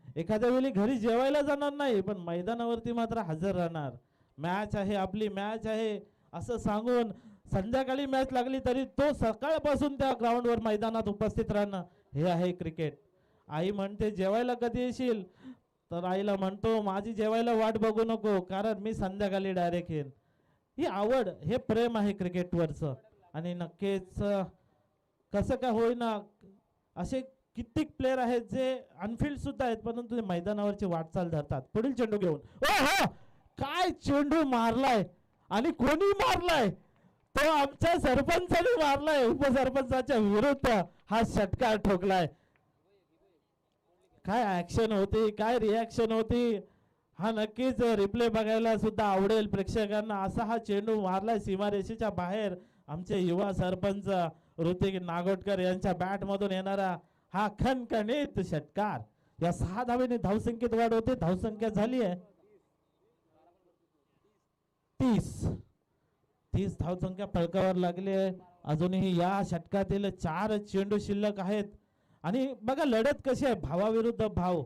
एखाद्या वेळी घरी जेवायला जाणार नाही, पण मैदानावरती मात्र हजर राहणार. मॅच आहे आपली, मॅच आहे असं सांगून संध्याकाळी मॅच लागली तरी तो सकाळपासून त्या ग्राउंडवर मैदानात उपस्थित राहणं हे आहे क्रिकेट. आई म्हणते जेवायला कधी येशील, तर आईला म्हणतो माझी जेवायला वाट बघू नको, कारण मी संध्याकाळी डायरेक्ट येईन. ही आवड, हे प्रेम आहे क्रिकेटवरचं. आणि नक्कीच कसं काय होईना असे कित्येक प्लेयर आहेत जे अनफिल्ड सुद्धा आहेत, परंतु ते मैदानावरची वाटचाल धरतात. पुढील चेंडू घेऊन हो काय चेंडू मारलाय आणि कोणी मारलाय, तो आमच्या सरपंचाने मारलाय. उपसरपंचाच्या विरुद्ध हा षटकार ठोकलाय. काय ऍक्शन होती, काय रिॲक्शन होती, हा नक्कीच रिप्ले बघायला सुद्धा आवडेल प्रेक्षकांना. असा हा चेंडू मारलाय सीमारेषेच्या बाहेर. आमचे युवा सरपंच ऋतिक नागोटकर यांच्या बॅट मधून येणारा हा खणखणीत षटकार. या 6 धावेने धावसंख्येत वाढ होते. धावसंख्या झाली आहे 30 धावसंख्या फलकावर लागली आहे. अजूनही या षटकातील 4 चेंडू शिल्लक आहेत. आणि बघा लढत कशी आहे, भावाविरुद्ध भाव.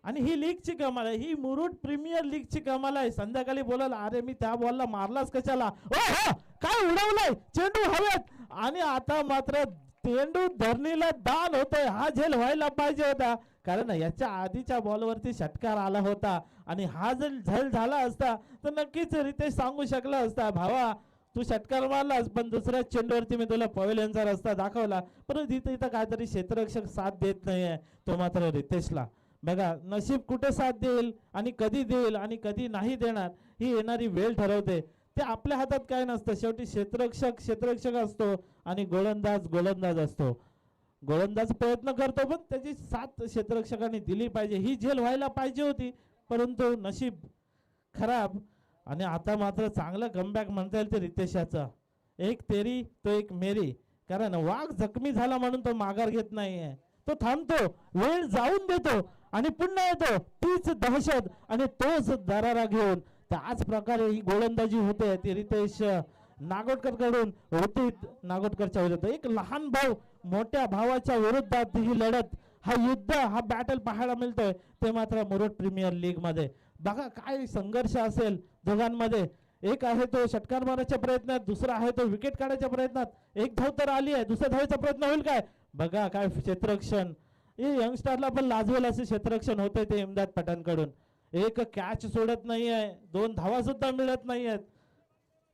आणि ही लीगची कमाल आहे, ही मुरुड प्रीमियर लीगची कमाल आहे. संध्याकाळी बोलाल अरे मी त्या बॉलला मारलाच कशाला, काय उडवलाय चेंडू हवेत. आणि आता मात्र चेंडू धरणीला दान होतोय. हा झेल व्हायला पाहिजे होता, कारण याच्या आधीच्या बॉलवरती षटकार आला होता. आणि हा जर झेल झाला असता तर नक्कीच रितेश सांगू शकला असता, भावा तू षटकार मारलास पण दुसऱ्या चेंडूवरती मी तुला पवेलियनचा रस्ता दाखवला. परंतु इथं काहीतरी क्षेत्ररक्षक साथ देत नाहीये, तो मात्र रितेशला. बघा नशीब कुठे साथ देईल आणि कधी देईल आणि कधी नाही देणार ही येणारी वेळ ठरवते. ते आपल्या हातात काय नसतं. शेवटी क्षेत्ररक्षक असतो आणि गोलंदाज असतो. गोलंदाज प्रयत्न करतो पण त्याची साथ क्षेत्ररक्षकांनी दिली पाहिजे. ही झेल व्हायला पाहिजे होती, परंतु नशीब खराब. आणि आता मात्र चांगलं कमबॅक म्हणता येईल ते रितेशाचा. एक तेरी तो एक मेरी, कारण वाघ जखमी झाला म्हणून तो माघार घेत नाहीये. तो थांबतो, वेळ जाऊन देतो आणि पुन्हा येतो. तीच दहशत आणि तोच दरारा घेऊन त्याच प्रकारे ही गोलंदाजी होते ती रितेश नागोटकर कडून ऋतिक नागोटकरच्या विरुद्ध. एक लहान भाऊ मोठ्या भावाच्या विरुद्धात ही लढत, हा युद्ध, हा बॅटल पाहायला मिळतोय ते मात्र मुरुड प्रीमियर लीग मध्ये. बघा काय संघर्ष असेल दोघांमध्ये. एक आहे तो षटकार मारण्याच्या प्रयत्नात, दुसरा आहे तो विकेट काढायच्या प्रयत्नात. एक धाव तर आली आहे, दुसऱ्या धावेचा प्रयत्न होईल काय. बघा काय क्षेत्ररक्षण, हे यंगस्टरला पण लाजवेल असे क्षेत्ररक्षण होते ते इम्दाद पठाणकडून. एक कॅच सोडत नाही आहे, 2 धावा सुद्धा मिळत नाही आहेत,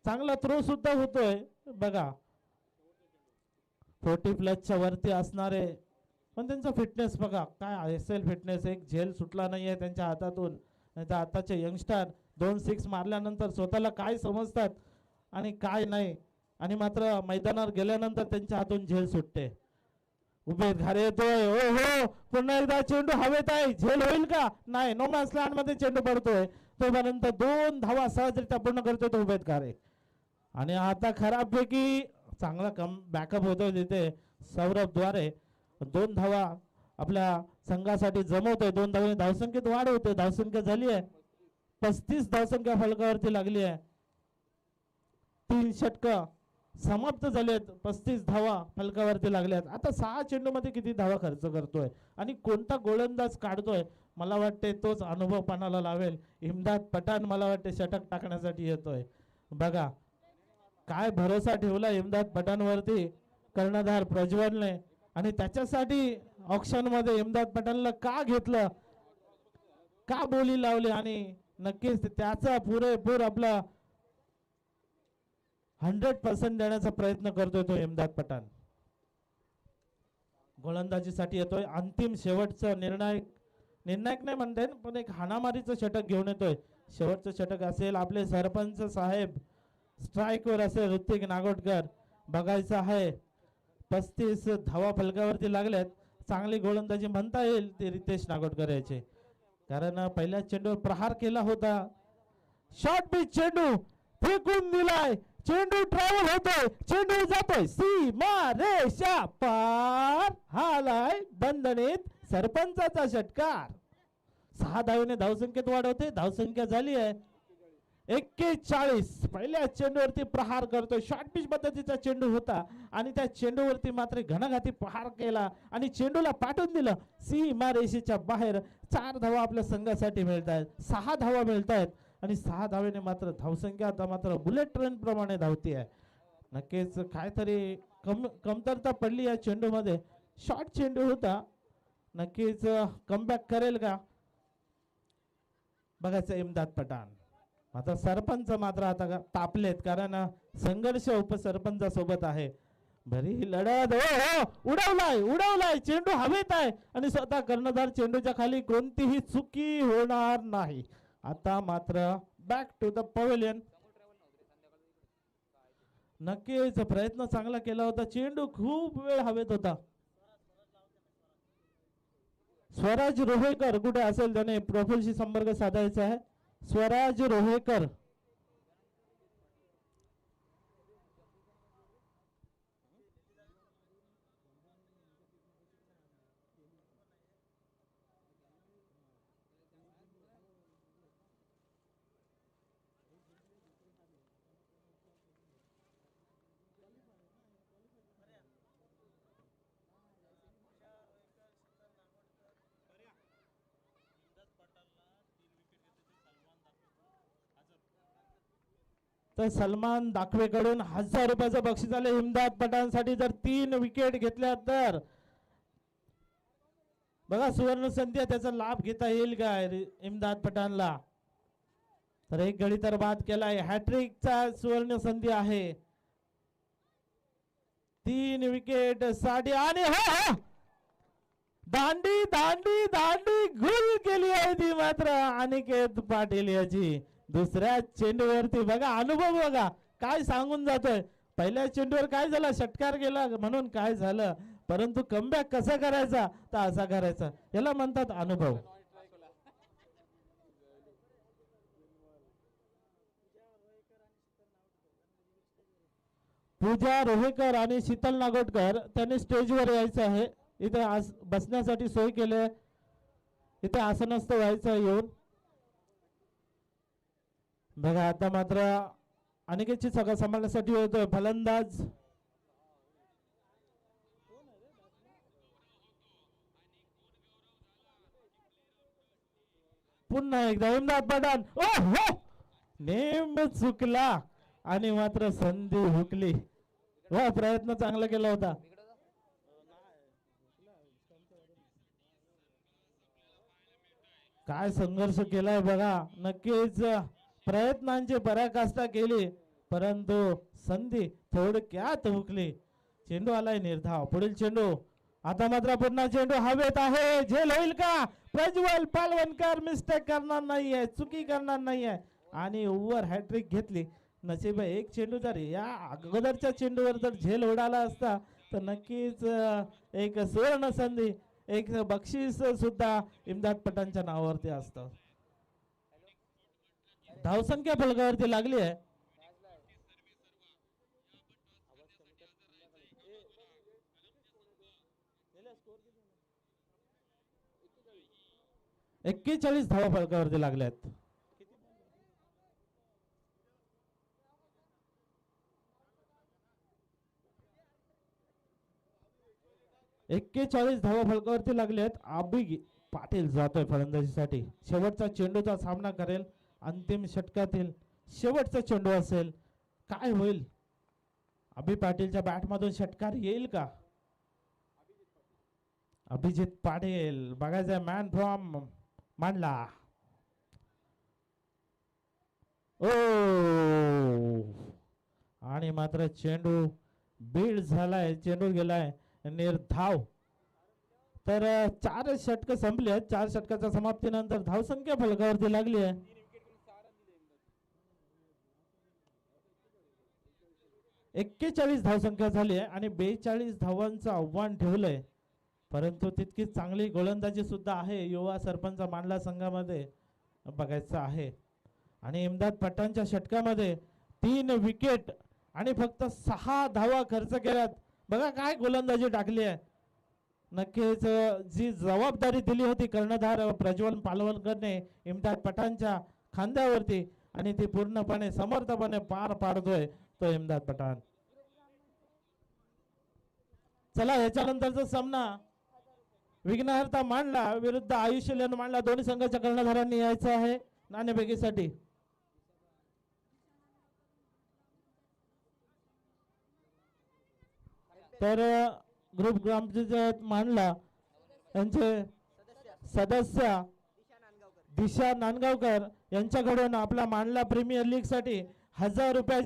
चांगला थ्रो सुद्धा होतोय. बघा 40+ वरती असणारे, पण त्यांचा फिटनेस बघा काय असेल फिटनेस. एक झेल सुटला नाहीये त्यांच्या हातातून. नाही तर आताचे यंगस्टर 2 6 मारल्यानंतर स्वतःला काय समजतात आणि काय नाही, आणि मात्र मैदानावर गेल्यानंतर त्यांच्या हातून झेल सुटते. उमेद घारे येतोय, ओ हो पुन्हा एकदा चेंडू हवेत आहे, झेल होईल का नाही. नो मॅन्स लँड मध्ये चेंडू पडतोय, तोपर्यंत 2 धावा सहजरित्या पूर्ण करतोय तो उमेद घारे. आणि आता खराबपैकी चांगला बॅकअप होतोय तिथे सौरभ द्वारे. 2 धावा आपल्या संघासाठी जमवतोय. 2 धावांनी धावसंख्येत वाढ होते. धावसंख्या झाली आहे 35 धावसंख्या फलकावरती लागली आहे. 3 षटकं समाप्त झालेत, 35 धावा फलकावरती लागल्यात. आता 6 चेंडू मध्ये किती धावा खर्च करतोय आणि कोणता गोलंदाज काढतोय, मला वाटते तोच अनुभव पणाला लावेल. इम्दाद पठाण मला वाटते षटक टाकण्यासाठी येतोय. बघा काय भरोसा ठेवला इम्दाद पठाणवरती कर्णधार प्रज्वलने, आणि त्याच्यासाठी ऑक्शन मध्ये इम्दाद पठाणला का घेतलं, का बोली लावली, आणि नक्कीच त्याचा पुरेपूर आपला 100% देण्याचा प्रयत्न करतोय तो इम्दाद पठाण. गोलंदाजीसाठी येतोय. अंतिम शेवटचं निर्णायक नाही म्हणता येईल, पण एक हाणामारीचं षटक घेऊन येतोय. शेवटचं षटक असेल. आपले सरपंच साहेब स्ट्राईक वर असेल ऋतिक नागोटकर. बघायचं आहे 35 धावा फलकावरती लागल्यात. चांगली गोलंदाजी म्हणता येईल ते रितेश नागोटकर याचे, कारण पहिल्या चेंडूवर प्रहार केला होता. शॉर्ट पिच चेंडू फेकून दिलाय, चेंडू ट्रॅव्हल होतोय, चेंडू जातोय सीमा रेषा पार. हालाय दणदणीत सरपंचाचा षटकार. 6 धावेने धावसंख्येत वाढ होते. धावसंख्या झाली आहे 41. पहिल्या चेंडूवरती प्रहार करतोय. शॉर्ट पिच पद्धतीचा चेंडू होता आणि त्या चेंडूवरती मात्र घणाघाती प्रहार केला आणि चेंडूला पाठवून दिलं सीमा रेषेच्या बाहेर. 4 धावा आपल्या संघासाठी मिळत आहेत, 6 धावा मिळत आहेत आणि 6 धावेने मात्र धावसंख्या आता मात्र बुलेट ट्रेन प्रमाणे धावती आहे. नक्कीच काहीतरी कमतरता पडली या चेंडूमध्ये. शॉर्ट चेंडू होता, नक्कीच कमबॅक करेल का बघायचं इम्दाद पठाण. आता सरपंच मात्र आता तापलेत, कारण संघर्ष उपसरपंचासोबत आहे. बरी लढत उडवलाय चेंडू हवेत आहे आणि स्वतः कर्णधार चेंडूच्या खाली कोणतीही चुकी होणार नाही. आता मात्र बॅक टू द पवेलियन. नक्कीच प्रयत्न चांगला केला होता. चेंडू खूप वेळ हवेत होता. स्वराज रोहेकर कुठे असेल त्याने प्रोफाईलशी संपर्क साधायचा आहे. स्वराज रोहेकर. तर सलमान दाखवेकडून 1000 रुपयाचं बक्षीस आले इम्दाद पठाणसाठी. जर 3 विकेट घेतल्या तर बघा सुवर्ण संधी आहे, त्याचा लाभ घेता येईल का इम्दाद पठाणला. तर एक गडी तर बाद केलाय. हॅट्रिकचा सुवर्ण संधी आहे. 3 विकेट साठी आणि दांडी दांडी दांडी गुल केली आहे ती मात्र अनिकेत पाटील याची. दुसऱ्या चेंडूवरती बघा अनुभव बघा काय सांगून जातोय. पहिल्या चेंडूवर काय झालं, षटकार गेला म्हणून काय झालं, परंतु कमबॅक कसा करायचा तर असा करायचा, याला म्हणतात अनुभव. पूजा रोहेकर आणि शीतल नागोटकर त्यांनी स्टेजवर यायचं आहे. इथे बसण्यासाठी सोय केली. इथे आसनस्थ व्हायचं येऊन. बघा आता मात्र अनिकेतची सगळं सांभाळण्यासाठी होतोय फलंदाज. पुन्हा एकदा इम्दाद पठाण नेम चुकला आणि मात्र संधी हुकली. वा प्रयत्न चांगला केला होता. काय संघर्ष केलाय बघा. नक्कीच प्रयत्नांची पराकाष्ठा केली परंतु संधी थोडक्यात हुकली. चेंडू आलाय निर्धाव. पुढील चेंडू. आता मात्र पुन्हा चेंडू हवेत आहे. झेल होईल का. प्रज्वल पालवणकर मिस्टेक करणार नाहीये, चुकी करणार नाहीये आणि ओव्हर हॅट्रिक घेतली. नशीब एक चेंडू जर या अगोदरच्या चेंडूवर जर झेल उडाला असता तर नक्कीच एक सुवर्ण संधी, एक बक्षीस सुद्धा इम्दाद पठाणच्या नावावरती असतं. धावसंख्या फलकावरती लागली आहे. एक्केचाळीस धावा फलकावरती लागल्यात. 41 धावा फलकावरती लागल्यात. अभि पाटील जातोय फलंदाजीसाठी. शेवटचा चेंडूचा सामना करेल. अंतिम षटकातील शेवटचा चेंडू असेल. काय होईल. अभि पाटीलच्या बॅट मधून षटकार येईल का. अभिजित पाटील बघायचं मॅन फ्रॉम मांडला. ओ आणि मात्र चेंडू बीड झालाय. चेंडू गेलाय निर्धाव. तर 4 षटक संपले. 4 षटकाच्या समाप्तीनंतर धावसंख्या फलकावरती लागली आहे. 41 धावसंख्या झाली आहे आणि 42 धावांचं आव्हान ठेवलंय. परंतु तितकी चांगली गोलंदाजी सुद्धा आहे युवा सरपंच मांडला संघामध्ये बघायचं आहे. आणि इम्दाद पठाणच्या षटकामध्ये 3 विकेट आणि फक्त 6 धावा खर्च केल्यात. बघा काय गोलंदाजी टाकली आहे. नक्कीच जी जबाबदारी दिली होती कर्णधार प्रज्वल पालवणकरने इम्दाद पठाणच्या खांद्यावरती आणि ती पूर्णपणे समर्थपणे पार पाडतोय तो इम्दाद पठाण. चला याच्यानंतरचा सामना विघ्नहर्ता मांडला विरुद्ध आयुष्य मांडला. दोन्ही संघाच्या कर्णधारांनी यायचं आहे नाणेफेकीसाठी. तर ग्रुप ग्रामपंचायत मांडला यांचे सदस्य दिशा नांदगावकर यांच्याकडून आपला मांडला प्रीमियर लीग साठी 1000 रुपये